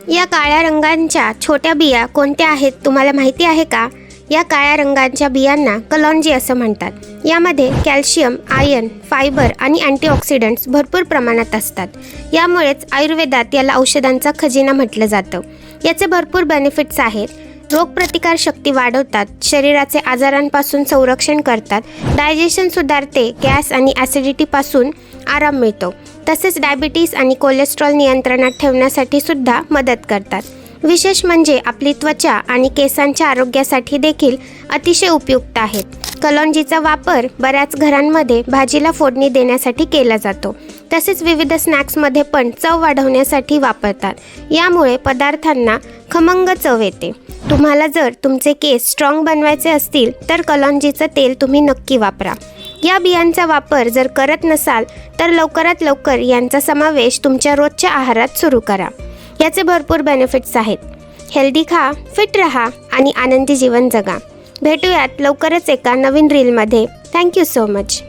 या काळ्या रंगांच्या छोट्या बिया कोणत्या आहेत तुम्हाला माहिती आहे का? या काळ्या रंगांच्या बियांना कलॉंजी असं म्हणतात. यामध्ये कॅल्शियम, आयर्न, फायबर आणि अँटीऑक्सिडंट्स भरपूर प्रमाणात असतात. यामुळेच आयुर्वेदात याला औषधांचा खजिना म्हटलं जातं. याचे भरपूर बेनिफिट्स आहेत. रोगप्रतिकार शक्ती वाढवतात, शरीराचे आजारांपासून संरक्षण करतात, डायजेशन सुधारते, गॅस आणि ॲसिडिटीपासून आराम मिळतो. तसेच डायबिटीस आणि कोलेस्ट्रॉल नियंत्रणात ठेवण्यासाठी सुद्धा मदत करतात. विशेष म्हणजे आपली त्वचा आणि केसांच्या आरोग्यासाठी देखील अतिशय उपयुक्त आहेत. कलॉंजीचा वापर बऱ्याच घरांमध्ये भाजीला फोडणी देण्यासाठी केला जातो. तसेच विविध स्नॅक्समध्ये पण चव वाढवण्यासाठी वापरतात. यामुळे पदार्थांना खमंग चव येते. तुम्हाला जर तुमचे केस स्ट्रॉंग बनवायचे असतील तर कलॉंजीचं तेल तुम्ही नक्की वापरा. या बियांचा वापर जर करत नसाल तर लवकरात लवकर यांचा समावेश तुमच्या रोजच्या आहारात सुरू करा. याचे भरपूर बेनिफिट्स आहेत. हेल्दी खा, फिट रहा आणि आनंदी जीवन जगा. भेटूयात लवकरच एका नवीन रीलमध्ये. Thank you so much.